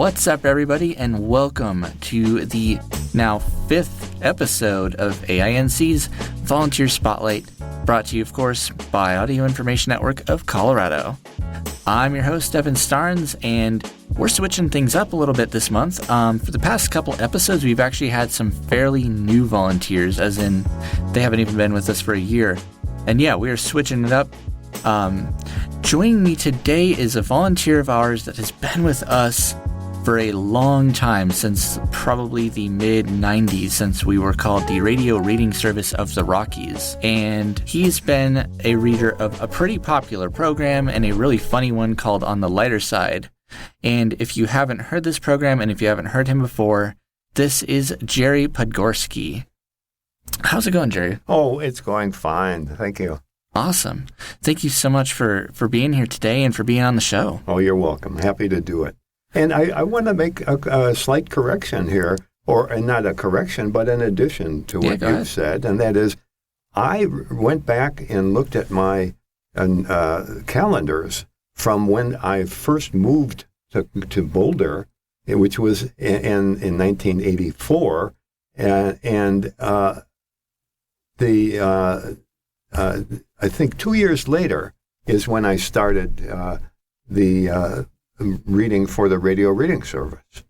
What's up, everybody, and welcome to the now 5th episode of AINC's Volunteer Spotlight, brought to you, of course, by Audio Information Network of Colorado. I'm your host, Evan Starnes, and we're switching things up a little bit this month. For the past couple episodes, we've actually had some fairly new volunteers, as in they haven't even been with us for a year. And yeah, we are switching it up. Joining me today is a volunteer of ours that has been with us for a long time, since probably the mid-90s, since we were called the radio reading service of the Rockies. And he's been a reader of a pretty popular program and a really funny one called On the Lighter Side. And if you haven't heard this program, and if you haven't heard him before, this is Jerry Podgorski. How's it going, Jerry? Oh, it's going fine. Thank you. Awesome. Thank you so much for being here today and for being on the show. Oh, you're welcome. Happy to do it. And I want to make a slight correction here, and not a correction, but an addition to what you said, and that is, I went back and looked at my calendars from when I first moved to Boulder, which was in 1984, and I think 2 years later is when I started the reading for the radio reading service.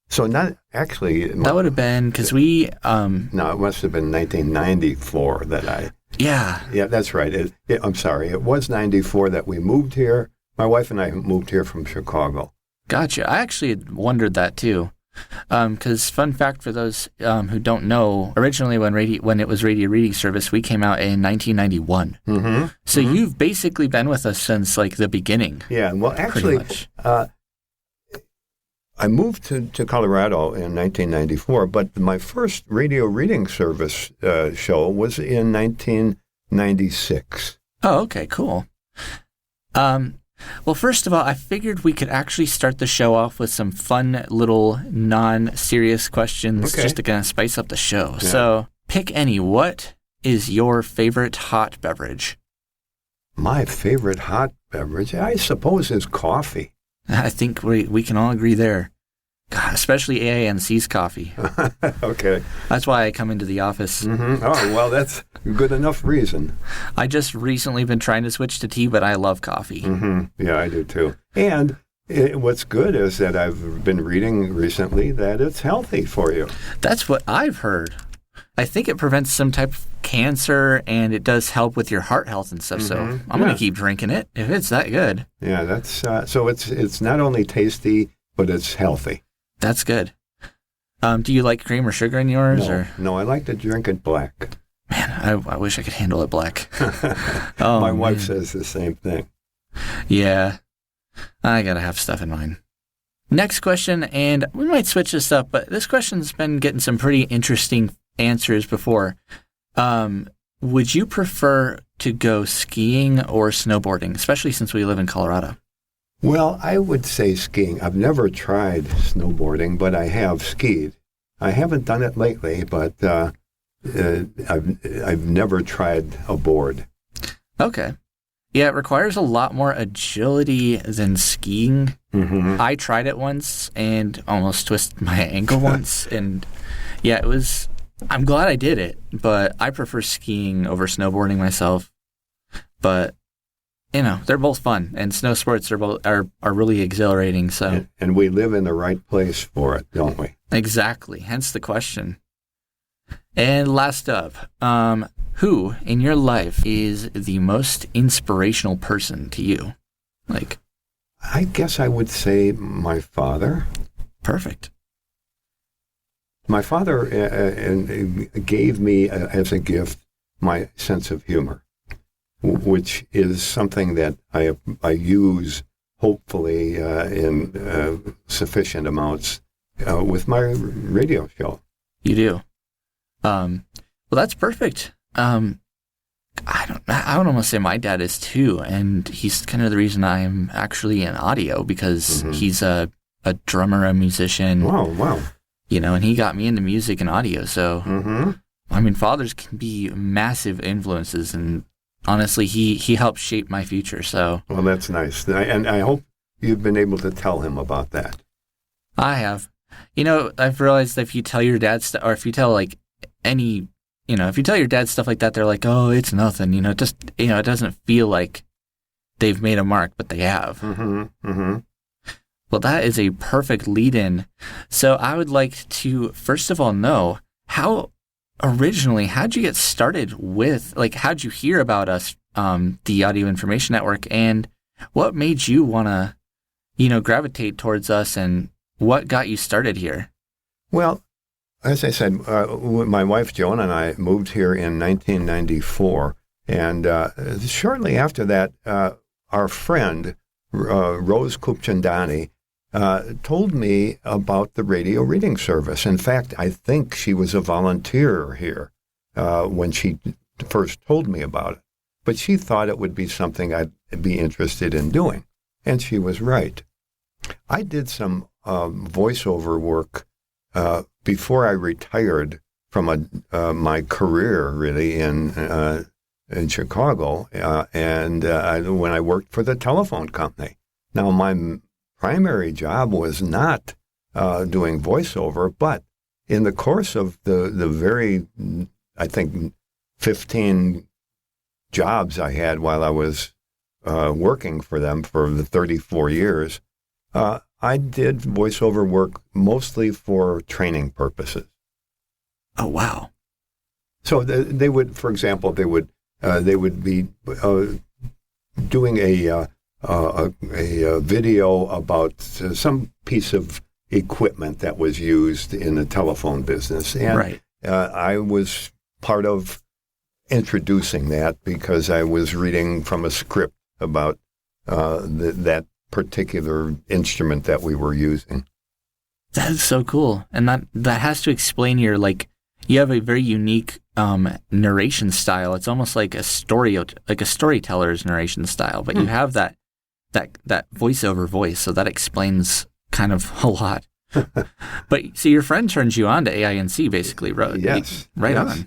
So not actually... That would have been, because we... No, it must have been 1994 that I... Yeah. Yeah, that's right. I'm sorry. It was 94 that we moved here. My wife and I moved here from Chicago. Gotcha. I actually wondered that too. Because fun fact for those who don't know, originally when it was Radio Reading Service, we came out in 1991. Mm-hmm. So you've basically been with us since like the beginning. Yeah, well, actually, I moved to Colorado in 1994, but my first Radio Reading Service show was in 1996. Oh, okay, cool. Well, first of all, I figured we could actually start the show off with some fun little non-serious questions just to kind of spice up the show. Yeah. So pick any. What is your favorite hot beverage? My favorite hot beverage, I suppose, is coffee. I think we can all agree there. God, especially AINC's coffee. Okay. That's why I come into the office. Mm-hmm. Oh, well, that's good enough reason. I just recently been trying to switch to tea, but I love coffee. Mm-hmm. Yeah, I do too. And what's good is that I've been reading recently that it's healthy for you. That's what I've heard. I think it prevents some type of cancer, and it does help with your heart health and stuff. Mm-hmm. So I'm going to keep drinking it if it's that good. Yeah, that's so it's not only tasty, but it's healthy. That's good. Do you like cream or sugar in yours? No, I like to drink it black. Man, I wish I could handle it black. My wife says the same thing. Yeah, I gotta have stuff in mine. Next question, and we might switch this up, but this question's been getting some pretty interesting answers before. Would you prefer to go skiing or snowboarding, especially since we live in Colorado? Well, I would say skiing. I've never tried snowboarding, but I have skied. I haven't done it lately, but I've never tried a board. Okay. Yeah, it requires a lot more agility than skiing. Mm-hmm. I tried it once and almost twisted my ankle once. And yeah, I'm glad I did it, but I prefer skiing over snowboarding myself. But they're both fun, and snow sports are really exhilarating. So, and we live in the right place for it, don't we? Exactly. Hence the question. And last up, who in your life is the most inspirational person to you? I guess I would say my father. Perfect. My father gave me as a gift my sense of humor, which is something that I use, hopefully, in sufficient amounts with my radio show. You do. Well, that's perfect. I would almost say my dad is too, and he's kind of the reason I'm actually in audio, because he's a drummer, a musician. Wow. And he got me into music and audio. So, fathers can be massive influences, and honestly, he helped shape my future. So, well, that's nice, and I hope you've been able to tell him about that. I have. I've realized that if you tell your dad stuff, or if you tell like any, if you tell your dad stuff like that, they're like, oh, it's nothing. It doesn't feel like they've made a mark, but they have. Mm-hmm. Mm-hmm. Well, that is a perfect lead-in. So I would like to, first of all, know how'd you get started with, like, how'd you hear about us, the Audio Information Network, and what made you want to, gravitate towards us, and what got you started here? Well, as I said, my wife Joan and I moved here in 1994, and shortly after that, our friend Rose Kupchandani told me about the radio reading service. In fact, I think she was a volunteer here when she first told me about it. But she thought it would be something I'd be interested in doing, and she was right. I did some voiceover work before I retired from my career, really, in Chicago, and when I worked for the telephone company. Now, my primary job was not doing voiceover, but in the course of the very, I think, 15 jobs I had while I was working for them for the 34 years, I did voiceover work mostly for training purposes. Oh, wow. So they would, for example, they would be doing a video about some piece of equipment that was used in the telephone business. And right. I was part of introducing that because I was reading from a script about that particular instrument that we were using. That is so cool. And that has to explain you have a very unique narration style. It's almost like a storyteller's narration style, but you have that voiceover voice, so that explains kind of a lot. But so your friend turns you on to AINC, basically, right? Yes. Right yes.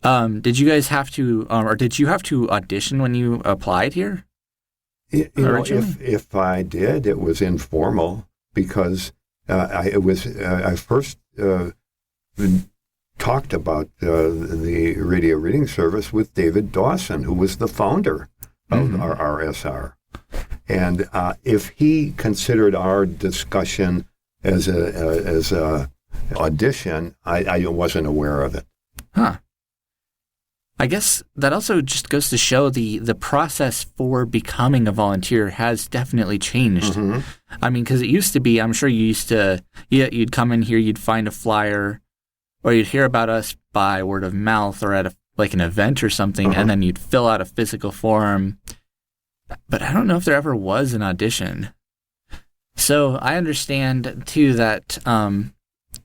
on. Did you guys have to, or did you have to audition when you applied here? If I did, it was informal because I first talked about the radio reading service with David Dawson, who was the founder of our RSR. And if he considered our discussion as a audition, I wasn't aware of it. Huh. I guess that also just goes to show the process for becoming a volunteer has definitely changed. Mm-hmm. I mean, because it used to be, I'm sure you'd come in here, you'd find a flyer, or you'd hear about us by word of mouth or at an event or something, and then you'd fill out a physical form. But I don't know if there ever was an audition. So I understand, too, that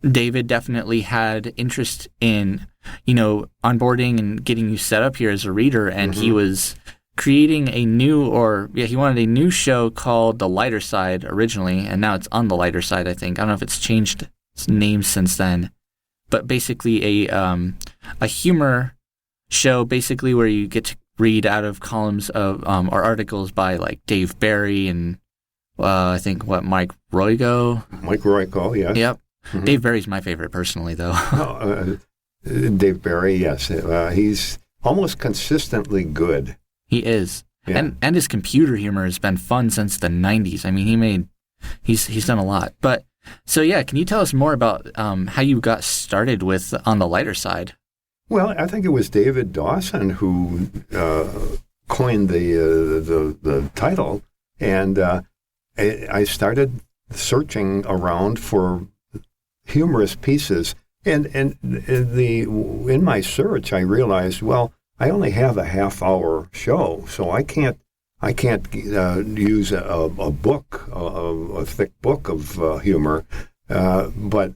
David definitely had interest in, onboarding and getting you set up here as a reader, and he was creating he wanted a new show called The Lighter Side originally, and now it's On the Lighter Side, I think. I don't know if it's changed its name since then. But basically a humor show, basically where you get to read out of columns of or articles by like Dave Barry and I think Mike Royko. Mike Royko, yes. Yep. Mm-hmm. Dave Barry's my favorite personally, though. Dave Barry, yes. He's almost consistently good. He is. Yeah. And his computer humor has been fun since the 90s. I mean, he's done a lot. But so yeah, can you tell us more about how you got started with On the Lighter Side? Well, I think it was David Dawson who coined the title, and I started searching around for humorous pieces, and in my search, I realized, well, I only have a half-hour show, so I can't use a book, a thick book of humor, but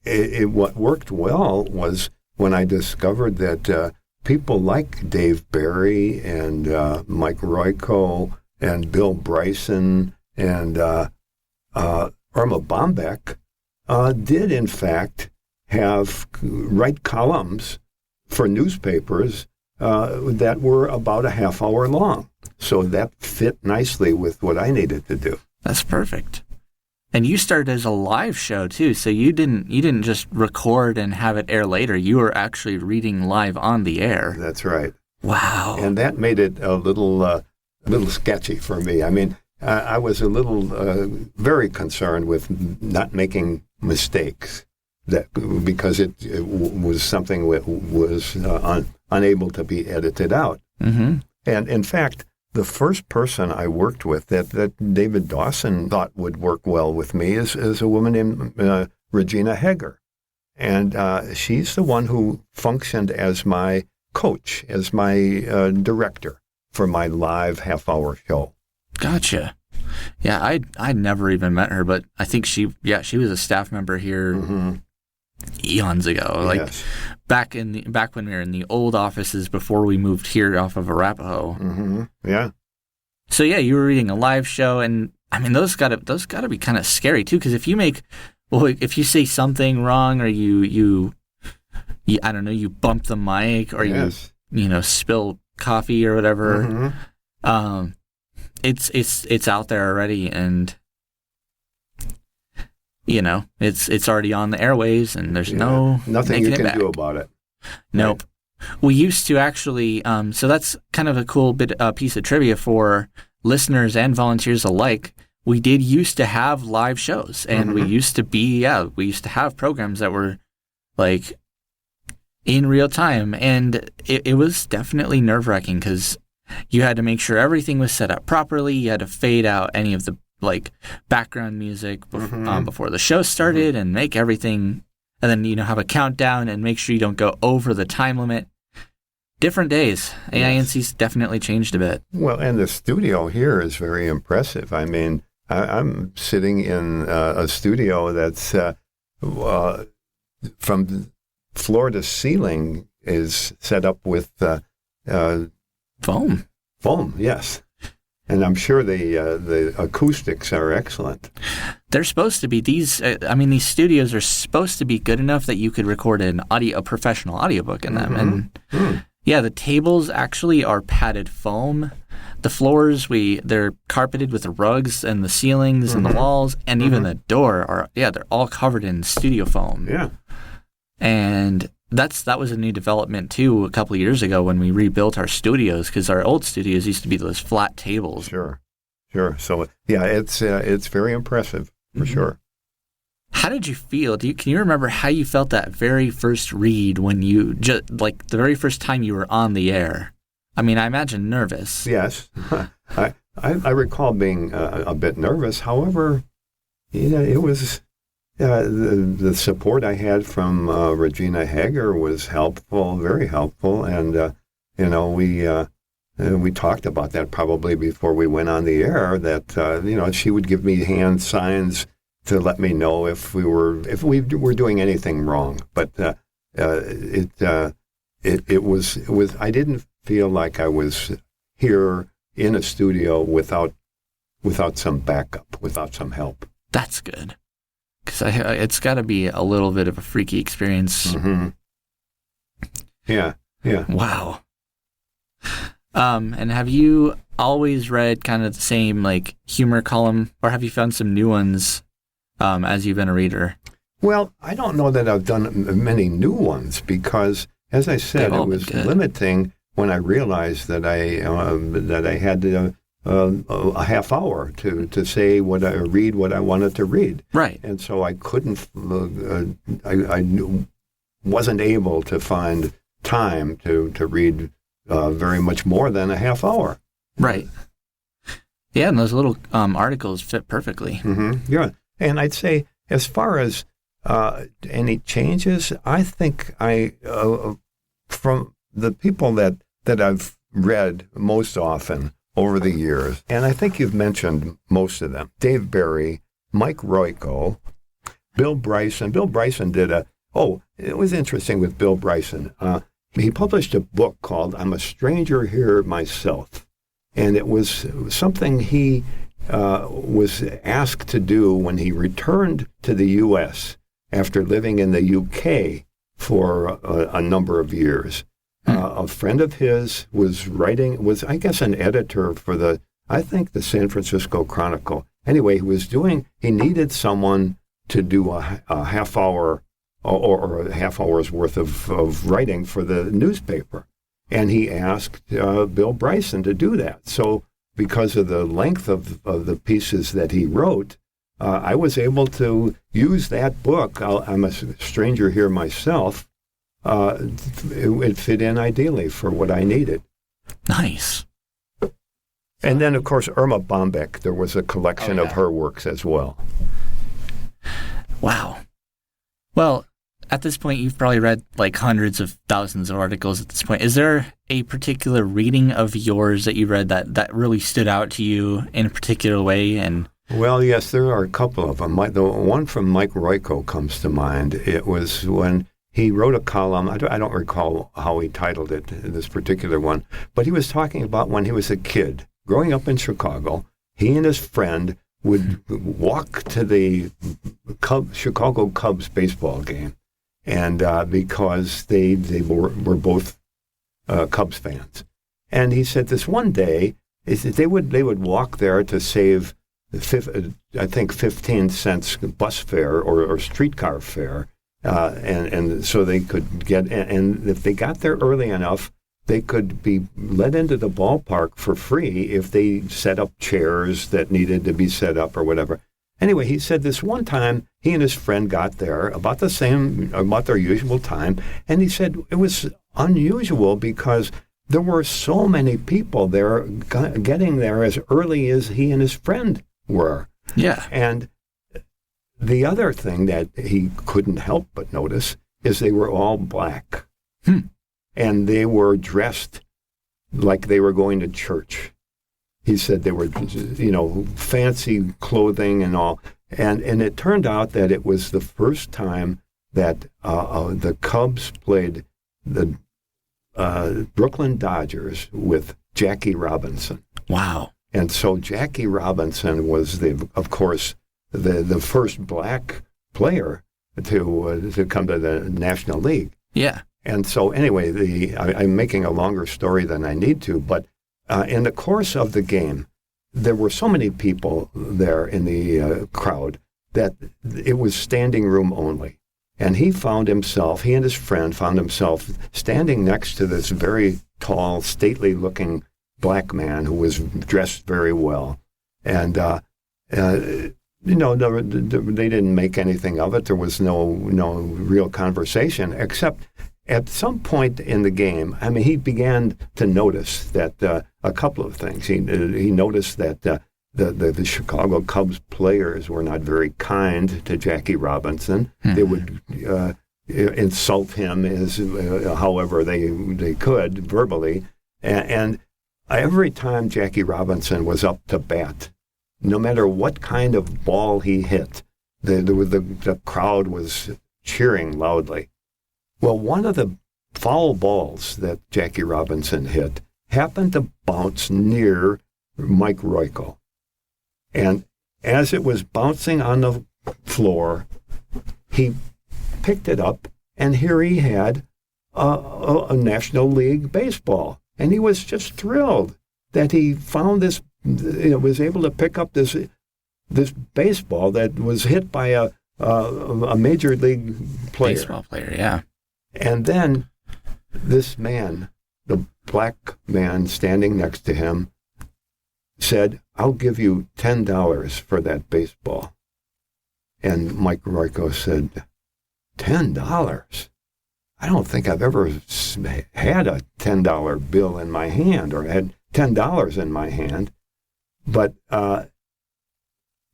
what worked well was when I discovered that people like Dave Barry and Mike Royko and Bill Bryson and Irma Bombeck did, in fact, write columns for newspapers that were about a half hour long. So that fit nicely with what I needed to do. That's perfect. And you started as a live show too, so you didn't just record and have it air later. You were actually reading live on the air. That's right. Wow. And that made it a little sketchy for me. I mean, I was a little very concerned with not making mistakes, because it was something that was unable to be edited out. Mm-hmm. And in fact, the first person I worked with that David Dawson thought would work well with me is a woman named Regina Hager. And she's the one who functioned as my coach, as my director for my live half-hour show. Gotcha. Yeah, I'd never even met her, but I think she was a staff member here eons ago. Like yes. back when we were in the old offices before we moved here off of Arapahoe. Mm-hmm. Yeah. So yeah, you were reading a live show, and I mean those gotta be kind of scary too, because if you say something wrong, or you I don't know, you bump the mic, or yes. you spill coffee or whatever. Mm-hmm. It's out there already, and it's already on the airwaves, and there's nothing you can back. do about it. Nope. Right. We used to actually, so that's kind of a cool piece of trivia for listeners and volunteers alike. We did used to have live shows, and we used to have programs that were like in real time, and it was definitely nerve-wracking because you had to make sure everything was set up properly. You had to fade out any of the like background music before the show started, and make everything, and then have a countdown and make sure you don't go over the time limit. Different days. Yes. AINC's definitely changed a bit. Well, and the studio here is very impressive. I mean, I'm sitting in a studio that's from floor to ceiling is set up with foam. Foam, yes. And I'm sure the acoustics are excellent. They're supposed to be. These studios are supposed to be good enough that you could record a professional audiobook in them. And yeah, the tables actually are padded foam. The floors, they're carpeted with the rugs, and the ceilings and the walls, and even the door they're all covered in studio foam. Yeah. And that was a new development too a couple of years ago when we rebuilt our studios, because our old studios used to be those flat tables. Sure. So yeah, it's very impressive for sure. How did you feel? Can you remember how you felt that very first read when you the very first time you were on the air? I mean, I imagine nervous. Yes, I recall being a bit nervous. However, it was. The support I had from Regina Hager was helpful, very helpful, and we talked about that probably before we went on the air. That she would give me hand signs to let me know if we were doing anything wrong. But it was I didn't feel like I was here in a studio without some backup, without some help. That's good. Because it's got to be a little bit of a freaky experience. Mm-hmm. Yeah. Wow. And have you always read kind of the same like humor column, or have you found some new ones as you've been a reader? Well, I don't know that I've done many new ones because, as I said, it was limiting when I realized that I had a half hour to say read what I wanted to read. Right. And so I couldn't, I wasn't able to find time to read very much more than a half hour. Right. Yeah, and those little articles fit perfectly. Mm-hmm. Yeah. And I'd say as far as any changes, I think from the people that I've read most often over the years, and I think you've mentioned most of them: Dave Barry, Mike Royko, Bill Bryson. Bill Bryson did it was interesting with Bill Bryson. He published a book called I'm a Stranger Here Myself, and it was something he was asked to do when he returned to the U.S. after living in the U.K. for a number of years. A friend of his was I guess, an editor for the San Francisco Chronicle, Anyway, he needed someone to do a half hour or a half hour's worth of writing for the newspaper. And he asked Bill Bryson to do that. So because of the length of the pieces that he wrote, I was able to use that book. I'm a stranger here myself. It fit in ideally for what I needed. Nice. And then, of course, Irma Bombeck, there was a collection of her works as well. Wow. Well, at this point, you've probably read like hundreds of thousands of articles at this point. Is there a particular reading of yours that you read that really stood out to you in a particular way? And well, yes, there are a couple of them. The one from Mike Royko comes to mind. It was when he wrote a column. I don't recall how he titled it, this particular one, but he was talking about when he was a kid. Growing up in Chicago, he and his friend would walk to the Chicago Cubs baseball game, and because they were both Cubs fans. And he said this one day, they would walk there to save, I think, 15 cents bus fare or streetcar fare, and so they could get, and if they got there early enough, they could be let into the ballpark for free if they set up chairs that needed to be set up or whatever. Anyway, he said this one time, he and his friend got there about their usual time, and he said it was unusual because there were so many people there getting there as early as he and his friend were. Yeah. And the other thing that he couldn't help but notice is they were all black. And they were dressed like they were going to church. He said they were, fancy clothing and all. And it turned out that it was the first time that the Cubs played the Brooklyn Dodgers with Jackie Robinson. Wow. And so Jackie Robinson was, of course, the first black player to come to the National League. Yeah. And so anyway, I'm making a longer story than I need to, but in the course of the game, there were so many people there in the crowd that it was standing room only. And he and his friend found himself standing next to this very tall, stately-looking black man who was dressed very well. And, they didn't make anything of it. There was no real conversation, except at some point in the game, he began to notice that a couple of things. He noticed that the Chicago Cubs players were not very kind to Jackie Robinson. They would insult him as however they could verbally, and every time Jackie Robinson was up to bat, no matter what kind of ball he hit, the crowd was cheering loudly. Well, one of the foul balls that Jackie Robinson hit happened to bounce near Mike Royko. And as it was bouncing on the floor, he picked it up, and here he had a National League baseball. And he was just thrilled that he found this, was able to pick up this baseball that was hit by a major league player. Baseball player, yeah. And then this man, the black man standing next to him, said, "I'll give you $10 for that baseball." And Mike Royko said, $10? I don't think I've ever had a $10 bill in my hand or had $10 in my hand. But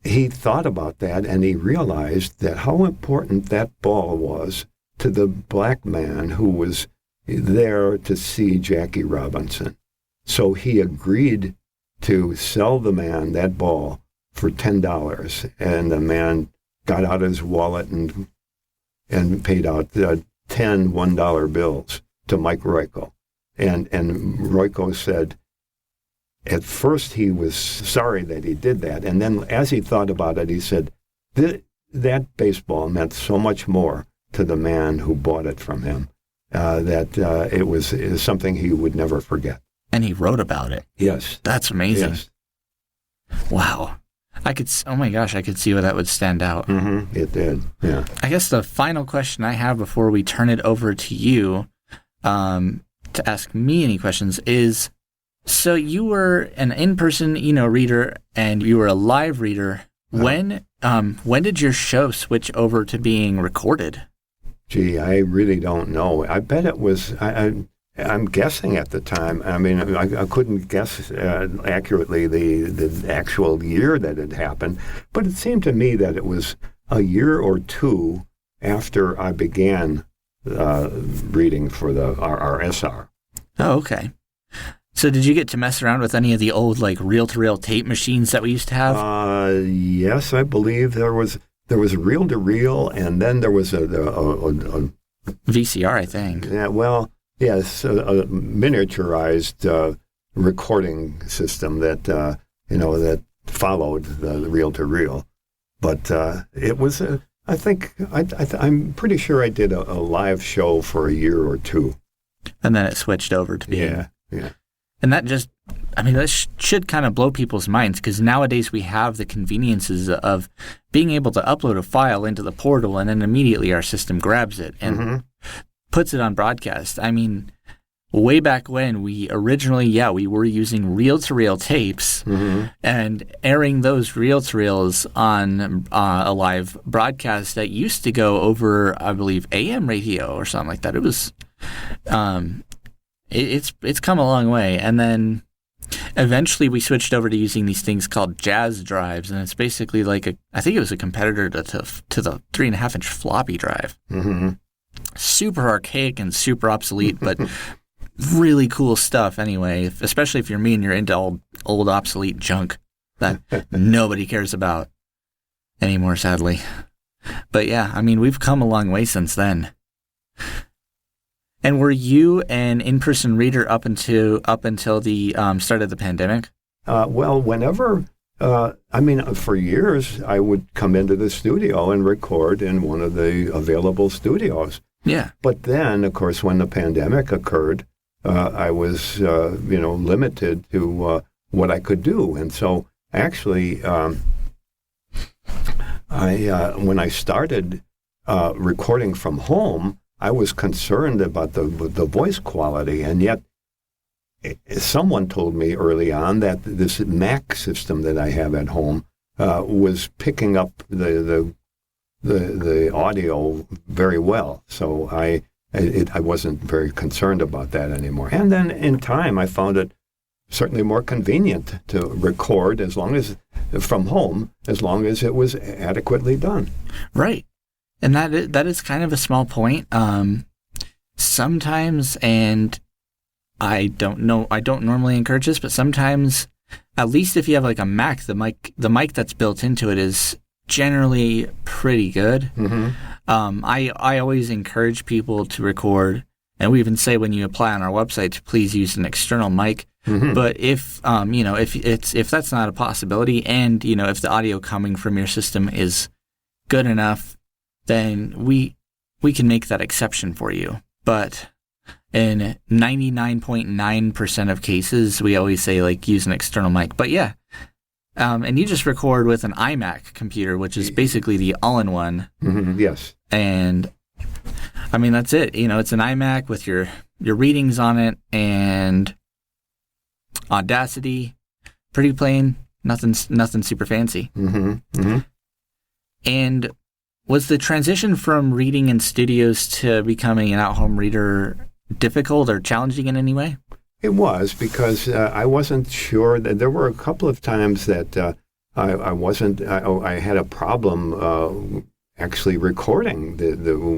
he thought about that, and he realized that how important that ball was to the black man who was there to see Jackie Robinson. So he agreed to sell the man that ball for $10, and the man got out his wallet and paid out 10 $1 bills to Mike Royko. And Royko said, at first he was sorry that he did that, and then as he thought about it, he said, that baseball meant so much more to the man who bought it from him, that it was something he would never forget. And he wrote about it. Yes. That's amazing. Yes. Wow. Oh my gosh, I could see why that would stand out. Mm-hmm. It did, yeah. I guess the final question I have before we turn it over to you to ask me any questions is, so you were an in-person, reader, and you were a live reader. When did your show switch over to being recorded? Gee, I really don't know. I bet it was, I'm guessing at the time. I mean, I couldn't guess accurately the actual year that it happened, but it seemed to me that it was a year or two after I began reading for our SR. Oh, okay. So did you get to mess around with any of the old, like, reel-to-reel tape machines that we used to have? Yes, I believe there was reel-to-reel, and then there was a VCR, I think. Yeah, well, yes, a miniaturized recording system that that followed the reel-to-reel. But it was, I'm pretty sure I did a live show for a year or two. And then it switched over to being... Yeah. And that just, that should kind of blow people's minds, because nowadays we have the conveniences of being able to upload a file into the portal, and then immediately our system grabs it and puts it on broadcast. I mean, way back when we originally, we were using reel-to-reel tapes and airing those reel-to-reels on a live broadcast that used to go over, I believe, AM radio or something like that. It was... It's come a long way, and then eventually we switched over to using these things called jazz drives, and it's basically like I think it was a competitor to the 3.5-inch floppy drive. Mm-hmm. Super archaic and super obsolete, but really cool stuff anyway. Especially if you're me and you're into old obsolete junk that nobody cares about anymore, sadly. But yeah, I mean, we've come a long way since then. And were you an in-person reader up until the start of the pandemic? Well, whenever, for years, I would come into the studio and record in one of the available studios. Yeah. But then, of course, when the pandemic occurred, I was, limited to what I could do. And so, actually, when I started recording from home, I was concerned about the voice quality, and yet someone told me early on that this Mac system that I have at home was picking up the audio very well. So I wasn't very concerned about that anymore. And then in time, I found it certainly more convenient to record from home, as long as it was adequately done. Right. And that is kind of a small point. Sometimes, and I don't normally encourage this, but sometimes, at least if you have like a Mac, the mic that's built into it is generally pretty good. Mm-hmm. I always encourage people to record, and we even say when you apply on our website to please use an external mic. Mm-hmm. But if that's not a possibility, and if the audio coming from your system is good enough, then we can make that exception for you. But in 99.9% of cases, we always say, like, use an external mic. But yeah, and you just record with an iMac computer, which is basically the all-in-one. Mm-hmm. Yes. And, I mean, that's it. It's an iMac with your readings on it, and Audacity, pretty plain, nothing super fancy. Mm-hmm. Mm-hmm. And was the transition from reading in studios to becoming an at-home reader difficult or challenging in any way? It was, because I wasn't sure. That there were a couple of times that I had a problem actually recording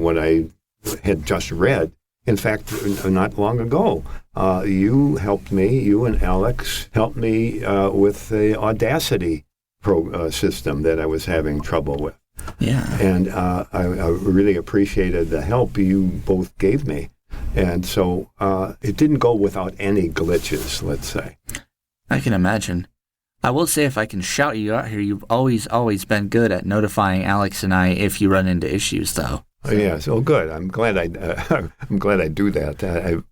what I had just read. In fact, not long ago, you and Alex helped me with the Audacity system that I was having trouble with. Yeah. And I really appreciated the help you both gave me. And so it didn't go without any glitches, let's say. I can imagine. I will say, if I can shout you out here, you've always been good at notifying Alex and I if you run into issues, though. So. Yes. Oh, good. I'm glad I do that.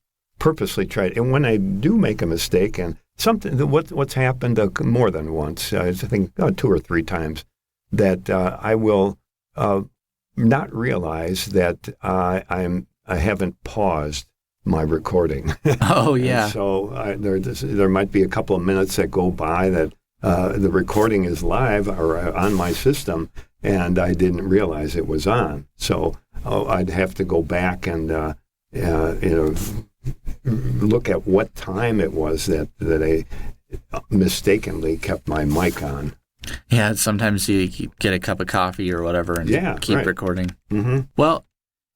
purposely try. And when I do make a mistake, and what's happened more than once, I think 2 or 3 times, that I will not realize that I haven't paused my recording. Oh, yeah. And so there might be a couple of minutes that go by that the recording is live or on my system, and I didn't realize it was on. So I'd have to go back and look at what time it was that I mistakenly kept my mic on. Yeah, sometimes you get a cup of coffee or whatever and keep recording. Mm-hmm. Well,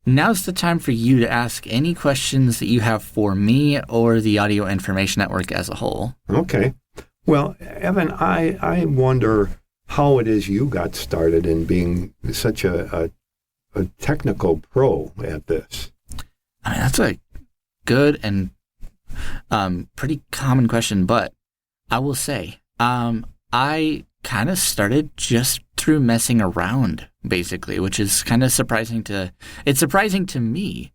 now's the time for you to ask any questions that you have for me or the Audio Information Network as a whole. Okay. Well, Evan, I wonder how it is you got started in being such a technical pro at this. I mean, that's a good and pretty common question, but I will say I kind of started just through messing around, basically, which is kind of surprising to me.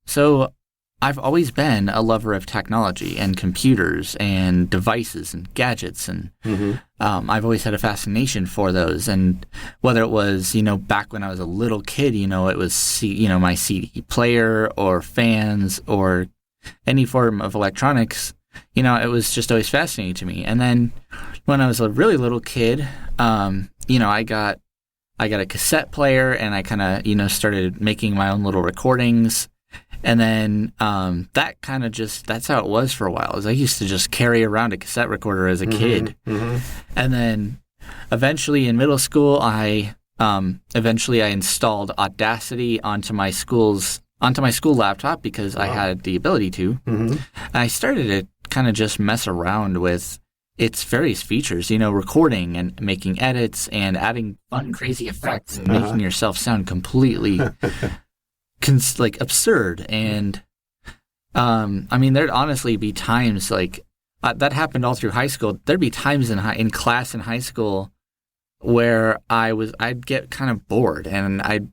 So I've always been a lover of technology and computers and devices and gadgets, and I've always had a fascination for those. And whether it was, back when I was a little kid, it was, my CD player or fans or any form of electronics, it was just always fascinating to me. And then when I was a really little kid, I got a cassette player, and I kind of, started making my own little recordings. And then that's how it was for a while. Is I used to just carry around a cassette recorder as a kid. Mm-hmm. And then eventually in middle school, I installed Audacity onto my school laptop because I had the ability to. Mm-hmm. And I started to kind of just mess around with its various features, recording and making edits and adding fun, crazy effects and making yourself sound completely absurd. And there'd honestly be times that happened all through high school. There'd be times in class in high school where I'd get kind of bored, and I'd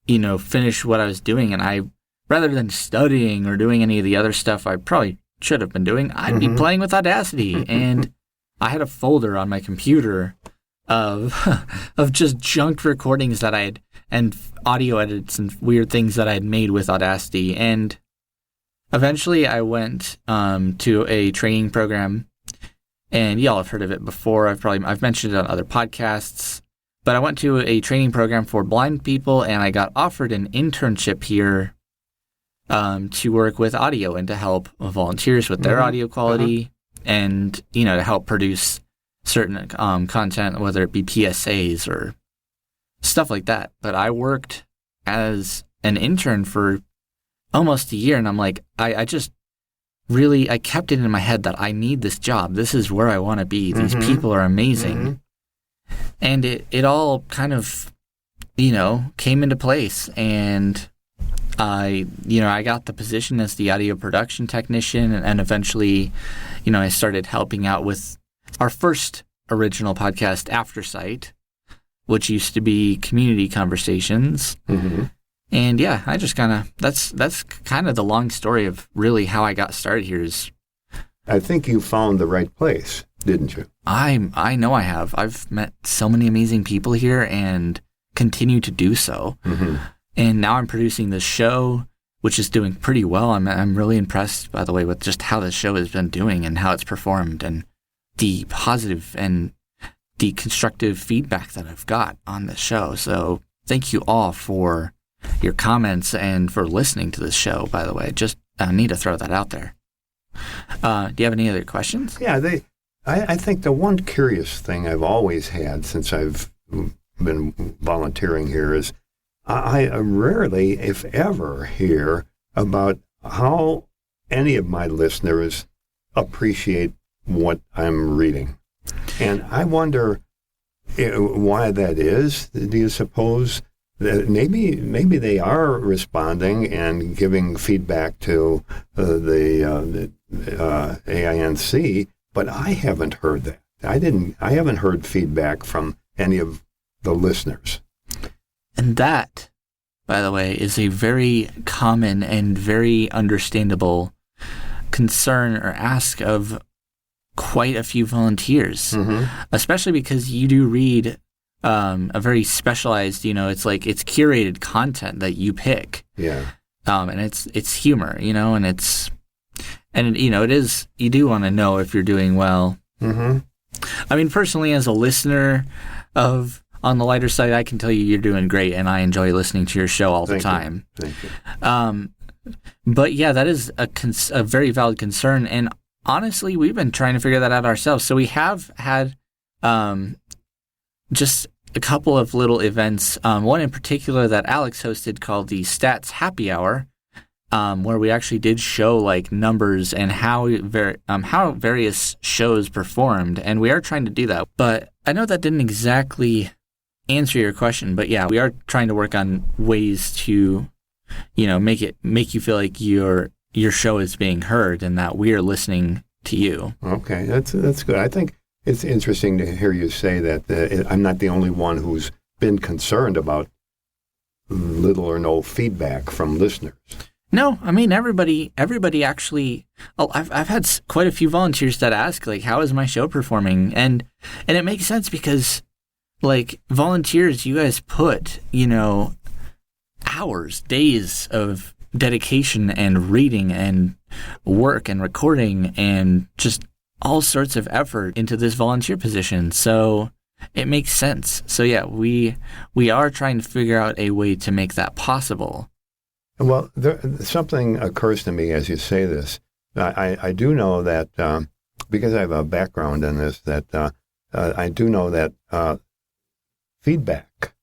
finish what I was doing, and rather than studying or doing any of the other stuff I probably should have been doing, I'd be playing with Audacity. And I had a folder on my computer of just junk recordings and audio edits and weird things that I had made with Audacity. And eventually I went to a training program, and y'all have heard of it before. I've mentioned it on other podcasts, but I went to a training program for blind people, and I got offered an internship here to work with audio and to help volunteers with their audio quality and, to help produce certain content, whether it be PSAs or stuff like that. But I worked as an intern for almost a year, and I'm like, I kept it in my head that I need this job. This is where I want to be. These people are amazing. And it all kind of, came into place, and I got the position as the audio production technician, and eventually, I started helping out with our first original podcast, After Sight, which used to be Community Conversations. And yeah, I just that's kind of the long story of really how I got started here. I think you found the right place, didn't you? I know I have. I've met so many amazing people here and continue to do so. And now I'm producing this show, which is doing pretty well. I'm really impressed, by the way, with just how the show has been doing and how it's performed, and the positive and the constructive feedback that I've got on the show. So thank you all for your comments and for listening to this show, by the way. Just need to throw that out there. Do you have any other questions? Yeah, I think the one curious thing I've always had since I've been volunteering here is I rarely, if ever, hear about how any of my listeners appreciate what I'm reading. And I wonder why that is. Do you suppose that maybe they are responding and giving feedback to the AINC, but I haven't heard that. I haven't heard feedback from any of the listeners. And that, by the way, is a very common and very understandable concern or ask of quite a few volunteers, especially because you do read a very specialized, it's like it's curated content that you pick. Yeah. And it's humor, and it is, you do want to know if you're doing well. Mm-hmm. I mean, personally, as a listener on the lighter side, I can tell you you're doing great, and I enjoy listening to your show all the time. Thank you. But yeah, that is a very valid concern, and honestly, we've been trying to figure that out ourselves. So we have had just a couple of little events, one in particular that Alex hosted called the Stats Happy Hour, where we actually did show like numbers and how various shows performed, and we are trying to do that. But I know that didn't exactly answer your question, but yeah, we are trying to work on ways to, make you feel like your show is being heard and that we are listening to you. Okay, that's good. I think it's interesting to hear you say that I'm not the only one who's been concerned about little or no feedback from listeners. No, I mean, everybody actually, I've had quite a few volunteers that ask, like, how is my show performing? And it makes sense because, like, volunteers, you guys put, hours, days of dedication and reading and work and recording and just all sorts of effort into this volunteer position. So it makes sense. So yeah, we are trying to figure out a way to make that possible. Well, something occurs to me as you say this. I do know that, because I have a background in this, that I do know that feedback,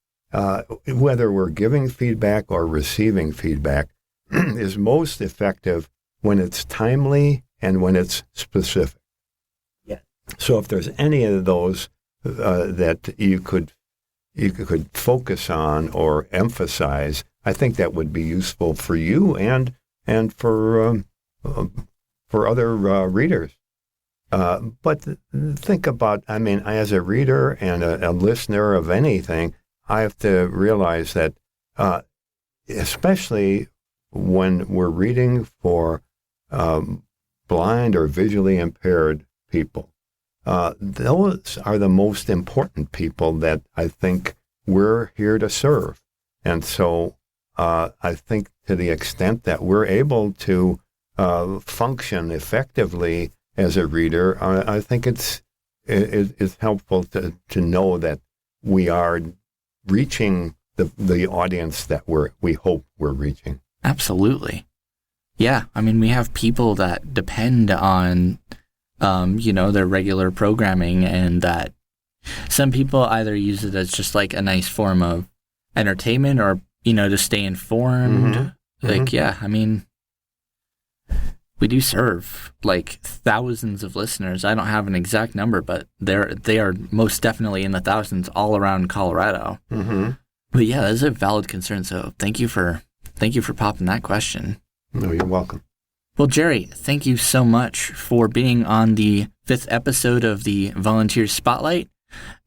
whether we're giving feedback or receiving feedback, is most effective when it's timely and when it's specific. Yeah. So if there's any of those that you could focus on or emphasize, I think that would be useful for you and for other readers. But think about, I mean, as a reader and a listener of anything, I have to realize that, especially when we're reading for blind or visually impaired people, those are the most important people that I think we're here to serve. And so I think to the extent that we're able to function effectively as a reader, I think it's helpful to know that we are reaching the audience that we hope we're reaching. Absolutely. Yeah. I mean, we have people that depend on, their regular programming, and that some people either use it as just like a nice form of entertainment or, to stay informed. Mm-hmm. Like, yeah, I mean, we do serve like thousands of listeners. I don't have an exact number, but they are most definitely in the thousands all around Colorado. Mm-hmm. But yeah, that's a valid concern. So thank you for popping that question. No, you're welcome. Well, Jerry, thank you so much for being on the 5th episode of the Volunteer Spotlight.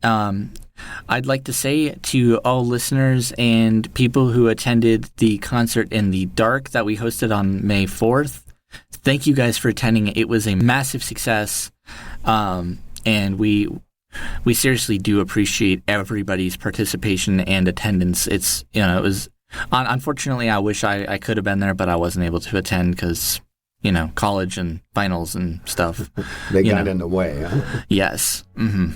I'd like to say to all listeners and people who attended the concert in the dark that we hosted on May 4th, thank you guys for attending. It was a massive success, and we seriously do appreciate everybody's participation and attendance. It was, unfortunately, I wish I could have been there, but I wasn't able to attend because, college and finals and stuff. They got in the way, huh? Yes. Mm-hmm.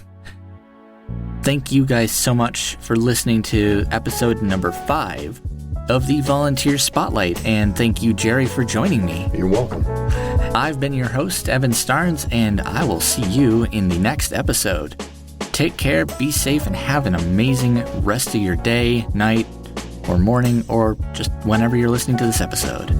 Thank you guys so much for listening to episode number 5 of the Volunteer Spotlight, and thank you, Jerry, for joining me. You're welcome. I've been your host, Evan Starnes, and I will see you in the next episode. Take care, be safe, and have an amazing rest of your day, night, or morning, or just whenever you're listening to this episode.